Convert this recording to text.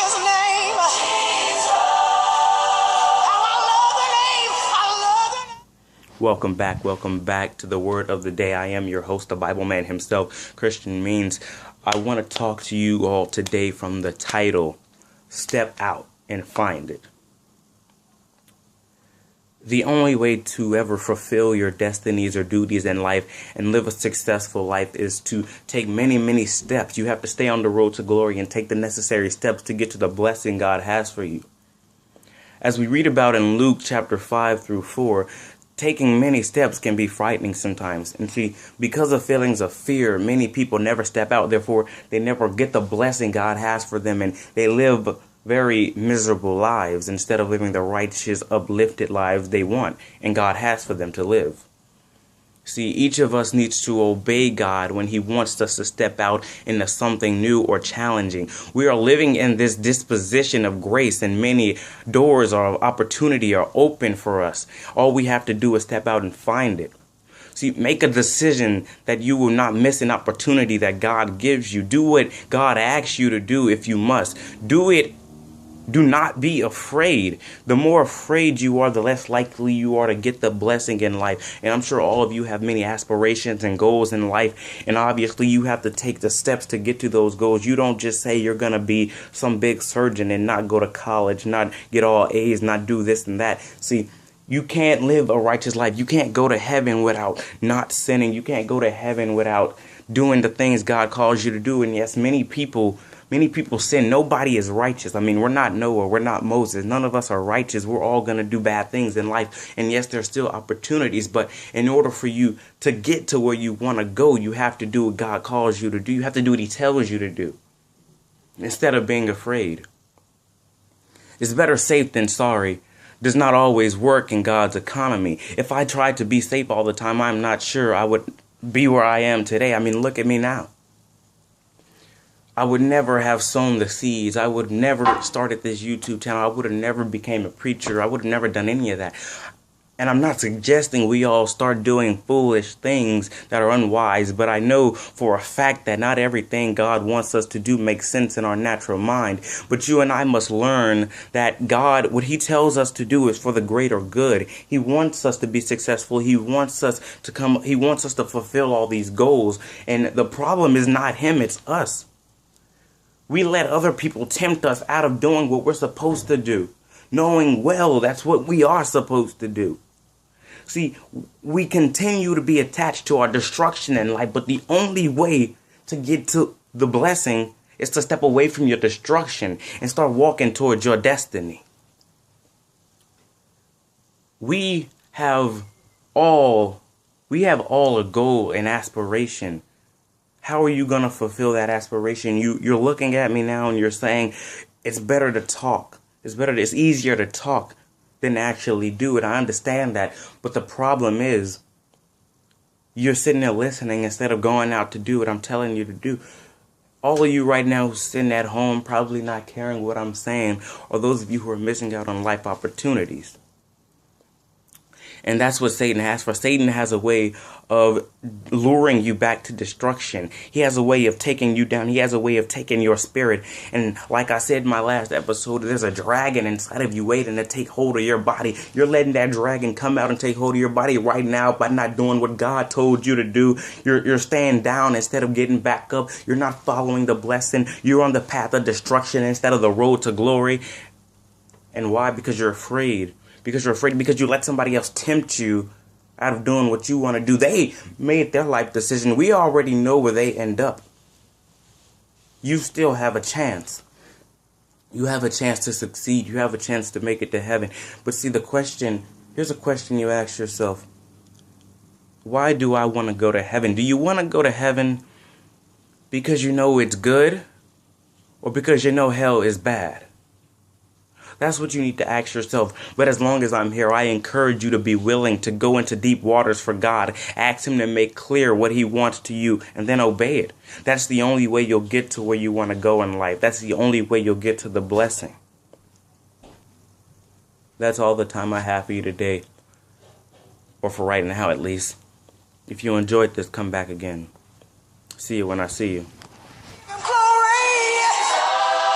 his name. How I love the name. I love the name. Welcome back to the word of the day. I am your host, the Bible man himself, Christian Means. I want to talk to you all today from the title, Step Out and Find It. The only way to ever fulfill your destinies or duties in life and live a successful life is to take many, many steps. You have to stay on the road to glory and take the necessary steps to get to the blessing God has for you. As we read about in Luke chapter 5 through 4, taking many steps can be frightening sometimes. And see, because of feelings of fear, many people never step out. Therefore, they never get the blessing God has for them, and they live very miserable lives instead of living the righteous, uplifted lives they want and God has for them to live. See, each of us needs to obey God when He wants us to step out into something new or challenging. We are living in this disposition of grace, and many doors of opportunity are open for us. All we have to do is step out and find it. See, make a decision that you will not miss an opportunity that God gives you. Do what God asks you to do if you must. Do it. Do not be afraid. The more afraid you are, the less likely you are to get the blessing in life. And I'm sure all of you have many aspirations and goals in life. And obviously you have to take the steps to get to those goals. You don't just say you're going to be some big surgeon and not go to college, not get all A's, not do this and that. See, you can't live a righteous life. You can't go to heaven without not sinning. You can't go to heaven without doing the things God calls you to do. And yes, many people sin. Nobody is righteous. I mean, we're not Noah. We're not Moses. None of us are righteous. We're all going to do bad things in life. And yes, there's still opportunities. But in order for you to get to where you want to go, you have to do what God calls you to do. You have to do what He tells you to do instead of being afraid. It's better safe than sorry. Does not always work in God's economy. If I tried to be safe all the time, I'm not sure I would be where I am today. I mean, look at me now. I would never have sown the seeds. I would never started this YouTube channel. I would have never became a preacher. I would have never done any of that. And I'm not suggesting we all start doing foolish things that are unwise, but I know for a fact that not everything God wants us to do makes sense in our natural mind. But you and I must learn that God, what He tells us to do is for the greater good. He wants us to be successful. He wants us to He wants us to fulfill all these goals. And the problem is not Him, it's us. We let other people tempt us out of doing what we're supposed to do, knowing well that's what we are supposed to do. See, we continue to be attached to our destruction in life, but the only way to get to the blessing is to step away from your destruction and start walking towards your destiny. We have all a goal and aspiration. How are you going to fulfill that aspiration? You're looking at me now and you're saying it's better to talk. It's easier to talk than actually do it. I understand that. But the problem is you're sitting there listening instead of going out to do what I'm telling you to do. All of you right now who's sitting at home probably not caring what I'm saying, or those of you who are missing out on life opportunities. And that's what Satan has for. Satan has a way of luring you back to destruction. He has a way of taking you down. He has a way of taking your spirit. And like I said in my last episode, there's a dragon inside of you waiting to take hold of your body. You're letting that dragon come out and take hold of your body right now by not doing what God told you to do. You're staying down instead of getting back up. You're not following the blessing. You're on the path of destruction instead of the road to glory. And why? Because you're afraid. Because you're afraid, because you let somebody else tempt you out of doing what you want to do. They made their life decision. We already know where they end up. You still have a chance. You have a chance to succeed. You have a chance to make it to heaven. But see, here's a question you ask yourself. Why do I want to go to heaven? Do you want to go to heaven because you know it's good, or because you know hell is bad? That's what you need to ask yourself. But as long as I'm here, I encourage you to be willing to go into deep waters for God. Ask Him to make clear what He wants to you, and then obey it. That's the only way you'll get to where you want to go in life. That's the only way you'll get to the blessing. That's all the time I have for you today. Or for right now, at least. If you enjoyed this, come back again. See you when I see you.